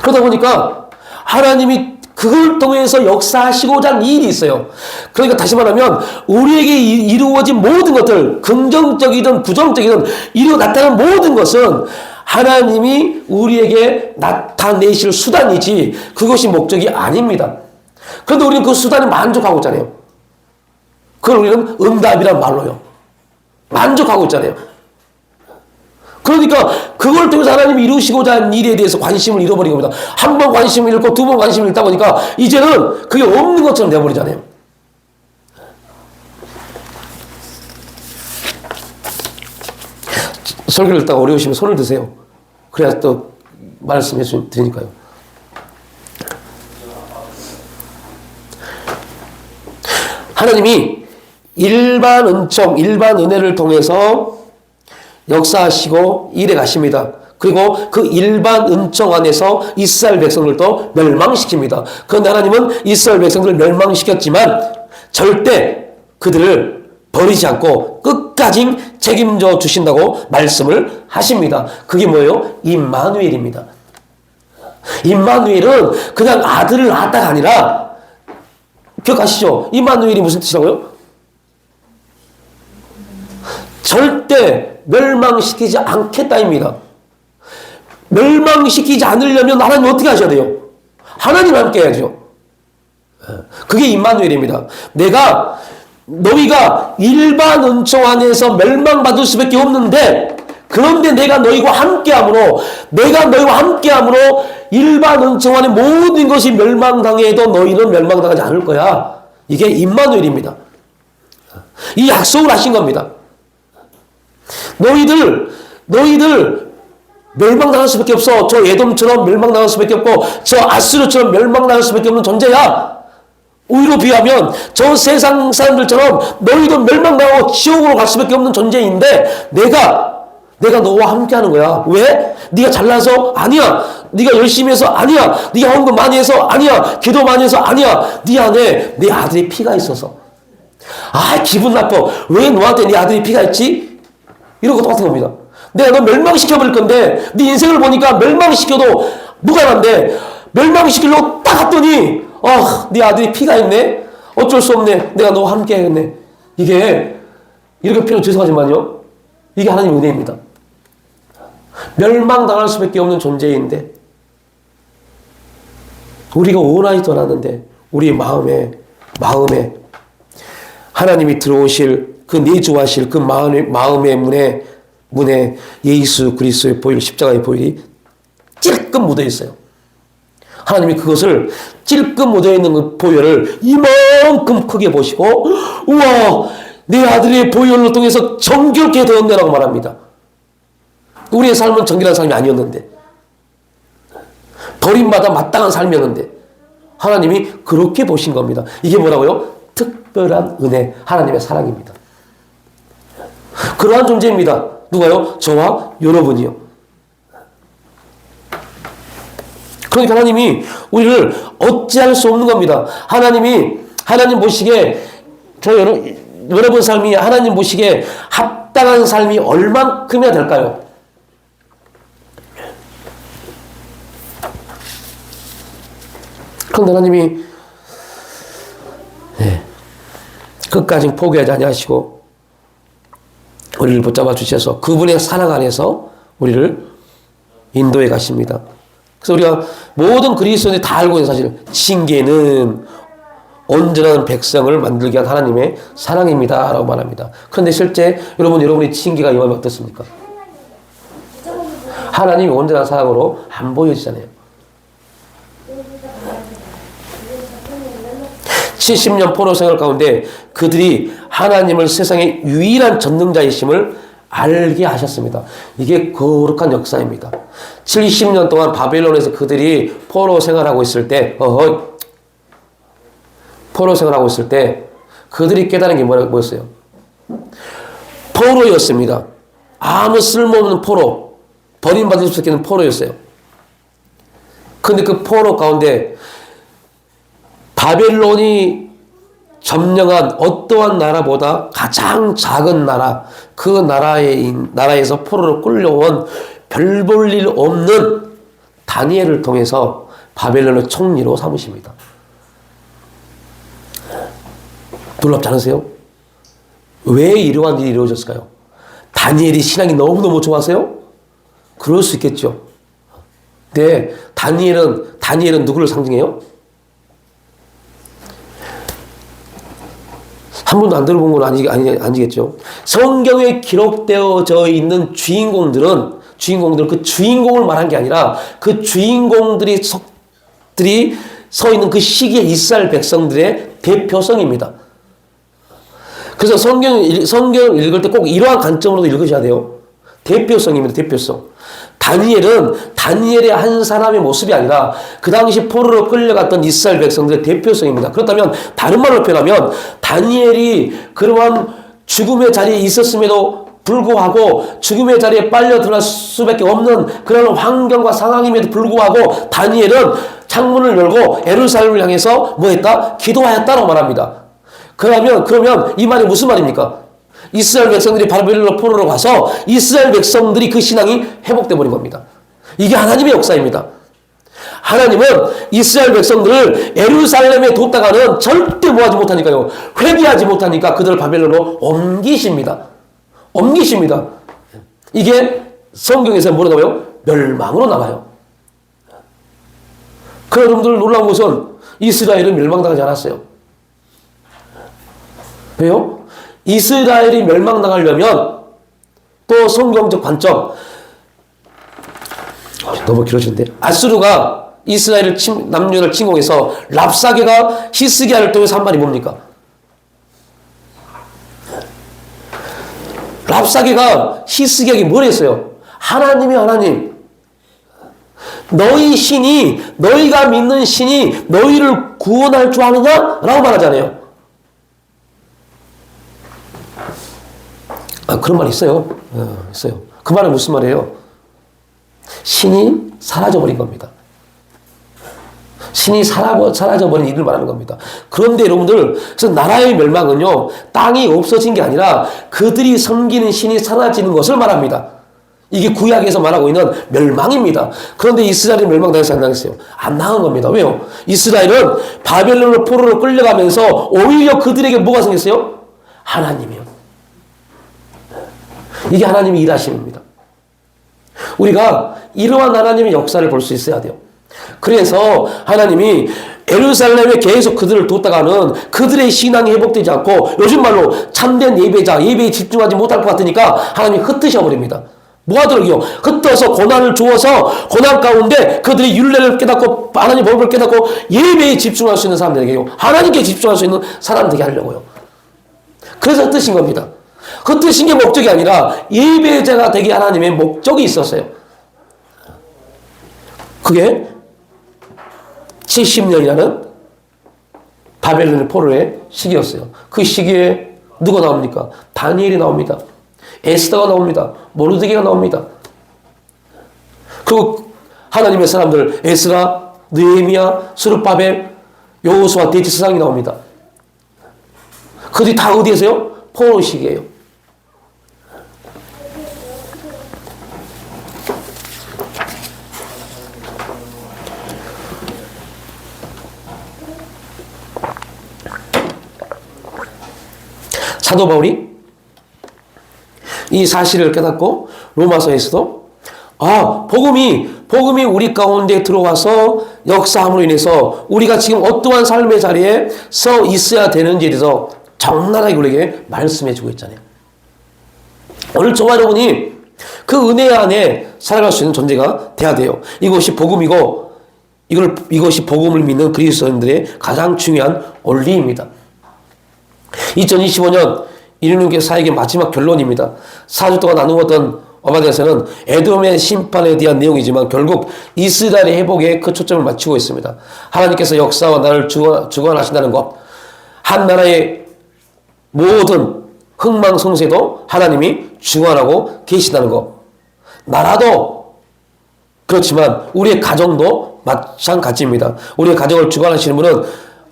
그러다 보니까 하나님이 그걸 통해서 역사하시고자 하는 일이 있어요. 그러니까 다시 말하면 우리에게 이루어진 모든 것들, 긍정적이든 부정적이든 이루어 나타나는 모든 것은 하나님이 우리에게 나타내실 수단이지 그것이 목적이 아닙니다. 그런데 우리는 그 수단에 만족하고 있잖아요. 그걸 우리는 응답이란 말로요. 만족하고 있잖아요. 그러니까 그걸 통해서 하나님이 이루시고자 하는 일에 대해서 관심을 잃어버린 겁니다. 한 번 관심을 잃고 두 번 관심을 잃다 보니까 이제는 그게 없는 것처럼 되어버리잖아요. 설교를 듣다가 어려우시면 손을 드세요. 그래야 또 말씀해 드리니까요. 하나님이 일반 은총, 일반 은혜를 통해서 역사하시고 일해 가십니다. 그리고 그 일반 은총 안에서 이스라엘 백성들도 멸망시킵니다. 그런데 하나님은 이스라엘 백성들을 멸망시켰지만 절대 그들을 버리지 않고 끝까지 책임져 주신다고 말씀을 하십니다. 그게 뭐예요? 임마누엘입니다. 임마누엘은 그냥 아들을 낳았다가 아니라 기억하시죠? 임마누엘이 무슨 뜻이라고요? 절대 멸망시키지 않겠다입니다. 멸망시키지 않으려면 하나님 어떻게 하셔야 돼요? 하나님 함께 해야죠. 그게 임마누엘입니다. 너희가 일반 은총 안에서 멸망받을 수밖에 없는데 그런데 내가 너희와 함께함으로 일반 은총 안에 모든 것이 멸망당해도 너희는 멸망당하지 않을 거야. 이게 임마누엘입니다. 이 약속을 하신 겁니다. 너희들 멸망당할 수밖에 없어. 저 에돔처럼 멸망당할 수밖에 없고 저 아수르처럼 멸망당할 수밖에 없는 존재야. 우리로 비하면 저 세상 사람들처럼 너희도 멸망당하고 지옥으로 갈 수밖에 없는 존재인데 내가 너와 함께하는 거야. 왜? 네가 잘나서? 아니야. 네가 열심히 해서? 아니야. 네가 헌금 많이 해서? 아니야. 기도 많이 해서? 아니야. 네 안에 네 아들의 피가 있어서. 기분 나빠. 왜 너한테 네 아들의 피가 있지? 이런 거 똑같은 겁니다. 내가 너 멸망시켜버릴 건데 네 인생을 보니까 멸망시켜도 무관한데 멸망시키려고 딱 갔더니 네 아들이 피가 있네? 어쩔 수 없네. 내가 너와 함께 해야겠네. 이게 이렇게 표현 죄송하지만요. 이게 하나님의 은혜입니다. 멸망당할 수밖에 없는 존재인데 우리가 원하지도 않았는데 우리의 마음에 하나님이 들어오실 그 내주하실 그 마음의 문에 예수 그리스도의 보혈, 십자가의 보혈이 찔끔 묻어 있어요. 하나님이 그것을 찔끔 묻어 있는 그 보혈을 이만큼 크게 보시고 우와 내 아들의 보혈로 통해서 정결케 되었네라고 말합니다. 우리의 삶은 정결한 삶이 아니었는데 버림받아 마땅한 삶이었는데 하나님이 그렇게 보신 겁니다. 이게 뭐라고요? 특별한 은혜, 하나님의 사랑입니다. 그러한 존재입니다. 누가요? 저와 여러분이요. 그러니까 하나님이 우리를 어찌할 수 없는 겁니다. 하나님 보시기에 여러분 삶이 하나님 보시기에 합당한 삶이 얼만큼이나 될까요? 그런데 하나님이 끝까지 포기하지 아니하시고 우리를 붙잡아 주셔서 그분의 사랑 안에서 우리를 인도해 가십니다. 그래서 우리가 모든 그리스도인이 다 알고 있는 사실 징계는 온전한 백성을 만들게 한 하나님의 사랑입니다 라고 말합니다. 그런데 실제 여러분이 징계가 임하면 어떻습니까? 하나님이 온전한 사랑으로 안 보여지잖아요. 70년 포로 생활 가운데 그들이 하나님을 세상의 유일한 전능자이심을 알게 하셨습니다. 이게 거룩한 역사입니다. 70년 동안 바벨론에서 그들이 포로 생활하고 있을 때, 그들이 깨달은 게 뭐였어요? 포로였습니다. 아무 쓸모없는 포로, 버림받을 수 있는 포로였어요. 근데 그 포로 가운데 바벨론이 점령한 어떠한 나라보다 가장 작은 나라, 그 나라에서 포로로 끌려온 별 볼 일 없는 다니엘을 통해서 바벨론의 총리로 삼으십니다. 놀랍지 않으세요? 왜 이러한 일이 이루어졌을까요? 다니엘이 신앙이 너무너무 좋아서요? 그럴 수 있겠죠. 네, 다니엘은 누구를 상징해요? 한 번도 안 들어본 건 아니겠죠. 성경에 기록되어져 있는 주인공들은 그 주인공을 말한 게 아니라 그 주인공들이 서 있는 그 시기에 이스라엘 백성들의 대표성입니다. 그래서 성경을 읽을 때 꼭 이러한 관점으로 읽으셔야 돼요. 대표성입니다. 대표성. 다니엘의 한 사람의 모습이 아니라 그 당시 포로로 끌려갔던 이스라엘 백성들의 대표성입니다. 그렇다면 다른 말로 표현하면 다니엘이 그러한 죽음의 자리에 있었음에도 불구하고 죽음의 자리에 빨려 들어갈 수밖에 없는 그런 환경과 상황임에도 불구하고 다니엘은 창문을 열고 예루살렘을 향해서 뭐 했다? 기도하였다라고 말합니다. 그러면 이 말이 무슨 말입니까? 이스라엘 백성들이 바벨론 포로로 가서 이스라엘 백성들이 그 신앙이 회복돼 버린 겁니다. 이게 하나님의 역사입니다. 하나님은 이스라엘 백성들을 예루살렘에 뒀다가는 절대 뭐하지 못하니까요. 회개하지 못하니까 그들을 바벨론으로 옮기십니다. 이게 성경에서 뭐로 나와요? 멸망으로 나와요. 그 여러분들 놀라운 것은 이스라엘은 멸망당하지 않았어요. 왜요? 이스라엘이 멸망당하려면 또 성경적 관점, 너무 길어지는데, 아수르가 이스라엘을 남유다를 침공해서 랍사게가 히스기야를 통해서 한 말이 뭡니까? 랍사게가 히스기야에게 뭘 했어요? 하나님, 너희 신이, 너희가 믿는 신이 너희를 구원할 줄 아느냐? 라고 말하잖아요. 그런 말이 있어요. 있어요. 그 말은 무슨 말이에요? 신이 사라져버린 겁니다. 신이 사라져버린 일을 말하는 겁니다. 그런데 여러분들, 그래서 나라의 멸망은요, 땅이 없어진 게 아니라 그들이 섬기는 신이 사라지는 것을 말합니다. 이게 구약에서 말하고 있는 멸망입니다. 그런데 이스라엘이 멸망당했어요, 안 당했어요? 안 당한 겁니다. 왜요? 이스라엘은 바벨론으로 포로로 끌려가면서 오히려 그들에게 뭐가 생겼어요? 하나님이요. 이게 하나님의 일하심입니다. 우리가 이러한 하나님의 역사를 볼 수 있어야 돼요. 그래서 하나님이 예루살렘에 계속 그들을 뒀다가는 그들의 신앙이 회복되지 않고 요즘 말로 참된 예배에 집중하지 못할 것 같으니까 하나님이 흩으셔버립니다. 뭐 하더라고요? 흩어서 고난을 주어서 고난 가운데 그들이 율례를 깨닫고 하나님 법을 깨닫고 예배에 집중할 수 있는 사람들에게요. 하나님께 집중할 수 있는 사람 되게 하려고요. 그래서 흩으신 겁니다. 흩으신 게 목적이 아니라 예배자가 되게 하나님의 목적이 있었어요. 그게 70년이라는 바벨론의 포로의 시기였어요. 그 시기에 누가 나옵니까? 다니엘이 나옵니다. 에스더가 나옵니다. 모르드게가 나옵니다. 그리고 하나님의 사람들 에스라, 느헤미야, 스룹바벨, 여호수아 대제사장이 나옵니다. 그들이 다 어디에서요? 포로 시기예요. 사도 바울이 이 사실을 깨닫고 로마서에서도 복음이 복음이 우리 가운데 들어와서 역사함으로 인해서 우리가 지금 어떠한 삶의 자리에 서 있어야 되는지에 대해서 적나라하게 우리에게 말씀해 주고 있잖아요. 오늘 저와 여러분이 그 은혜 안에 살아갈 수 있는 존재가 돼야 돼요. 이것이 복음이고 이것이 복음을 믿는 그리스도인들의 가장 중요한 원리입니다. 2025년 이르는교 사역의 마지막 결론입니다. 4주 동안 나누었던 어바디아서는 에돔의 심판에 대한 내용이지만 결국 이스라엘의 회복에 그 초점을 맞추고 있습니다. 하나님께서 역사와 나를 주관하신다는 것, 한 나라의 모든 흥망성쇠도 하나님이 주관하고 계시다는 것, 나라도 그렇지만 우리의 가정도 마찬가지입니다. 우리의 가정을 주관하시는 분은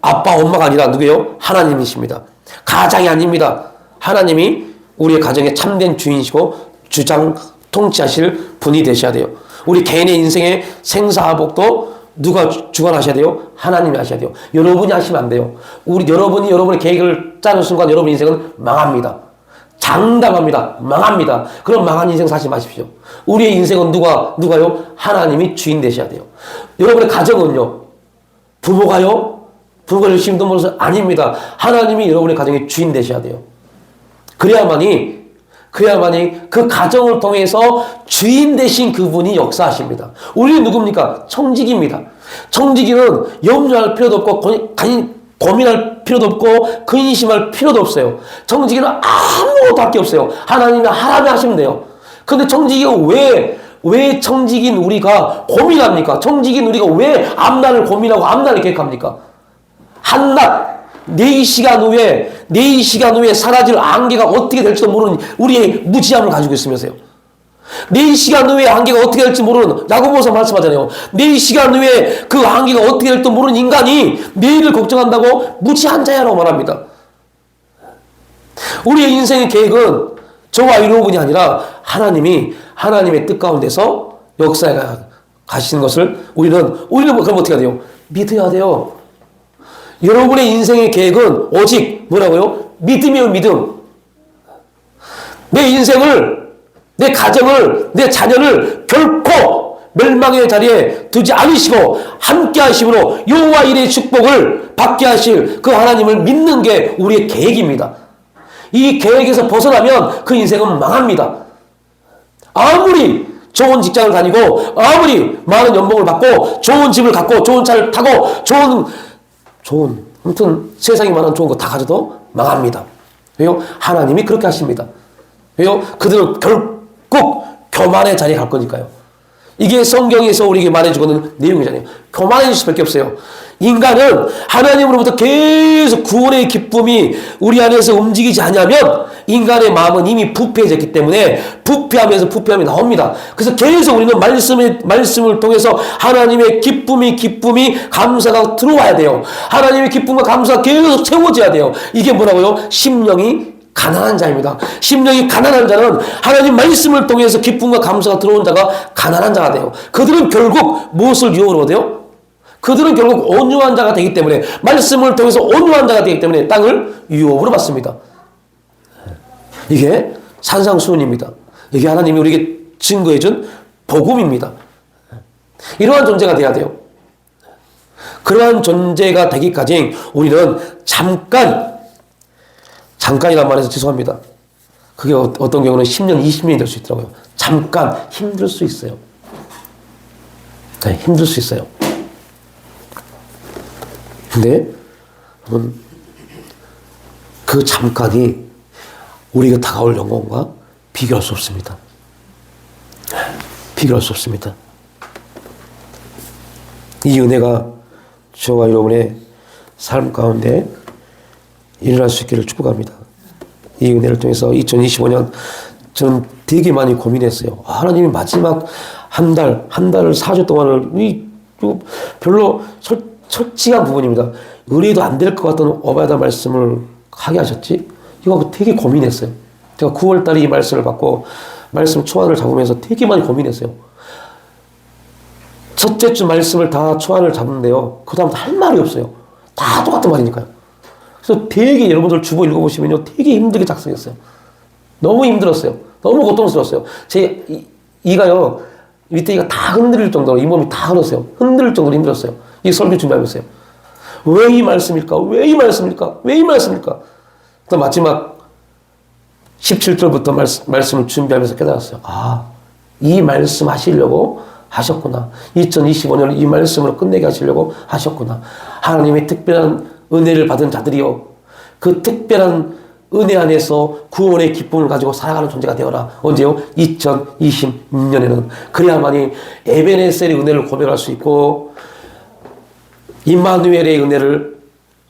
아빠, 엄마가 아니라 누구예요? 하나님이십니다. 가장이 아닙니다. 하나님이 우리의 가정의 참된 주인이시고 주장 통치하실 분이 되셔야 돼요. 우리 개인의 인생의 생사화복도 누가 주관하셔야 돼요? 하나님이 하셔야 돼요. 여러분이 하시면 안 돼요. 여러분이 여러분의 계획을 짜는 순간 여러분 인생은 망합니다. 장담합니다. 망합니다. 그럼 망한 인생 사지 마십시오. 우리의 인생은 누가요? 하나님이 주인 되셔야 돼요. 여러분의 가정은요? 부모가요? 부모가 열심히 돈 벌어서 아닙니다. 하나님이 여러분의 가정의 주인 되셔야 돼요. 그래야만이 그 가정을 통해서 주인 되신 그분이 역사하십니다. 우리는 누굽니까? 청지기입니다. 청지기는 염려할 필요도 없고 고민할 필요도 없고 근심할 필요도 없어요. 청지기는 아무것도 할 게 없어요. 하나님이 하라면 하시면 돼요. 근데 청지기가 왜 청지기인 우리가 고민합니까? 청지기인 우리가 왜 앞날을 고민하고 앞날을 계획합니까? 한낮 4시간 후에 사라질 안개가 어떻게 될지도 모르는 우리의 무지함을 가지고 있으면서요. 4시간 후에 안개가 어떻게 될지 모르는, 야고보서 말씀하잖아요. 4시간 후에 그 안개가 어떻게 될지도 모르는 인간이 내일을 걱정한다고 무지한 자야라고 말합니다. 우리의 인생의 계획은 저와 여러분이 아니라 하나님의 뜻 가운데서 역사에 가시는 것을 우리는 그럼 어떻게 해야 돼요? 믿어야 돼요. 여러분의 인생의 계획은 오직 뭐라고요? 믿음이요, 믿음. 내 인생을, 내 가정을, 내 자녀를 결코 멸망의 자리에 두지 않으시고 함께 하심으로 여호와 일의 축복을 받게 하실 그 하나님을 믿는 게 우리의 계획입니다. 이 계획에서 벗어나면 그 인생은 망합니다. 아무리 좋은 직장을 다니고 아무리 많은 연봉을 받고 좋은 집을 갖고 좋은 차를 타고 아무튼 세상에 많은 좋은 거 다 가져도 망합니다. 왜요? 하나님이 그렇게 하십니다. 왜요? 그들은 결국 교만의 자리에 갈 거니까요. 이게 성경에서 우리에게 말해주고는 내용이잖아요. 교만해질 수밖에 없어요. 인간은 하나님으로부터 계속 구원의 기쁨이 우리 안에서 움직이지 않으면 인간의 마음은 이미 부패해졌기 때문에 부패함이 나옵니다. 그래서 계속 우리는 말씀을 통해서 하나님의 기쁨이 감사가 들어와야 돼요. 하나님의 기쁨과 감사가 계속 채워져야 돼요. 이게 뭐라고요? 심령이 가난한 자입니다. 심령이 가난한 자는 하나님 말씀을 통해서 기쁨과 감사가 들어온 자가 가난한 자가 돼요. 그들은 결국 무엇을 유혹을 얻어요? 그들은 결국 온유한 자가 되기 때문에 말씀을 통해서 온유한 자가 되기 때문에 땅을 유업으로 받습니다. 이게 산상수훈입니다. 이게 하나님이 우리에게 증거해준 복음입니다. 이러한 존재가 돼야 돼요. 그러한 존재가 되기까지 우리는 잠깐이란 말에서 죄송합니다. 그게 어떤 경우는 10년, 20년이 될 수 있더라고요. 잠깐 힘들 수 있어요. 네, 힘들 수 있어요. 근데 그 잠깐이 우리가 다가올 영광과 비교할 수 없습니다. 비교할 수 없습니다. 이 은혜가 저와 여러분의 삶 가운데 일어날 수 있기를 축복합니다. 이 은혜를 통해서 2025년 저는 되게 많이 고민했어요. 하나님이 마지막 한 달을 4주 동안을 별로 솔직한 부분입니다. 의뢰도 안 될 것 같던 오바다 말씀을 하게 하셨지? 이거 되게 고민했어요. 제가 9월 달에 이 말씀을 받고 말씀 초안을 잡으면서 되게 많이 고민했어요. 첫째 주 말씀을 다 초안을 잡는데요. 그 다음부터 할 말이 없어요. 다 똑같은 말이니까요. 그래서 되게 여러분들 주보 읽어보시면요. 되게 힘들게 작성했어요. 너무 힘들었어요. 너무 고통스러웠어요. 제 이가요. 밑에가 다 흔들릴 정도로 이 몸이 다 흔들었어요. 흔들릴 정도로 힘들었어요. 이 설교 준비하면서요. 왜 이 말씀일까? 왜 이 말씀일까? 왜 이 말씀일까? 또 마지막 17절부터 말씀을 준비하면서 깨달았어요. 아, 이 말씀 하시려고 하셨구나. 2025년을 이 말씀으로 끝내게 하시려고 하셨구나. 하나님의 특별한 은혜를 받은 자들이요. 그 특별한 은혜 안에서 구원의 기쁨을 가지고 살아가는 존재가 되어라. 언제요? 2026년에는. 그래야만이 에베네셀의 은혜를 고백할 수 있고 임마누엘의 은혜를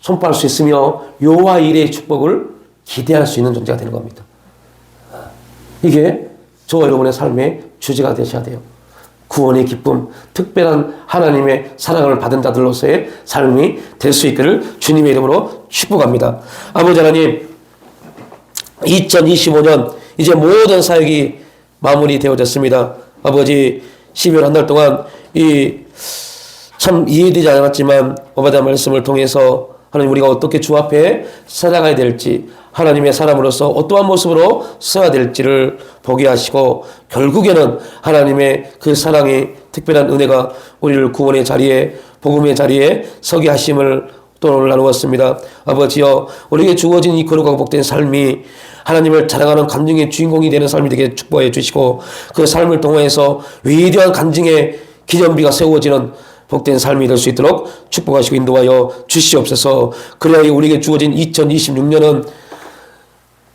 선포할 수 있으며 여호와 일의 축복을 기대할 수 있는 존재가 되는 겁니다. 이게 저와 여러분의 삶의 주제가 되셔야 돼요. 구원의 기쁨, 특별한 하나님의 사랑을 받은 자들로서의 삶이 될 수 있기를 주님의 이름으로 축복합니다. 아버지 하나님, 2025년 이제 모든 사역이 마무리되어졌습니다. 아버지, 12월 한 달 동안 참 이해되지 않았지만 어바다 말씀을 통해서 하나님 우리가 어떻게 주 앞에 살아가야 될지, 하나님의 사람으로서 어떠한 모습으로 써야 될지를 보게 하시고 결국에는 하나님의 그 사랑의 특별한 은혜가 우리를 구원의 자리에, 복음의 자리에 서게 하심을 또 오늘 나누었습니다. 아버지여, 우리에게 주어진 이 거룩하고 복된 삶이 하나님을 자랑하는 간증의 주인공이 되는 삶이 되게 축복해 주시고 그 삶을 통해서 위대한 간증의 기념비가 세워지는 복된 삶이 될 수 있도록 축복하시고 인도하여 주시옵소서. 그래야 우리에게 주어진 2026년은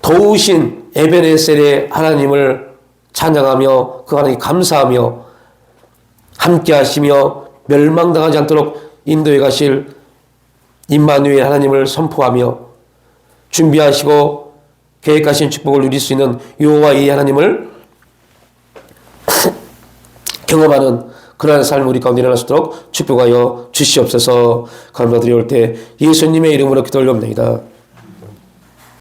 도우신 에베네셀의 하나님을 찬양하며 그 하나님께 감사하며 함께 하시며 멸망당하지 않도록 인도해 가실 임마누엘 하나님을 선포하며 준비하시고 계획하신 축복을 누릴 수 있는 여호와 이 하나님을 경험하는 그러한 삶 우리 가운데 일어날 수 있도록 축복하여 주시옵소서. 감사드리올 때 예수님의 이름으로 기도 올려옵니다.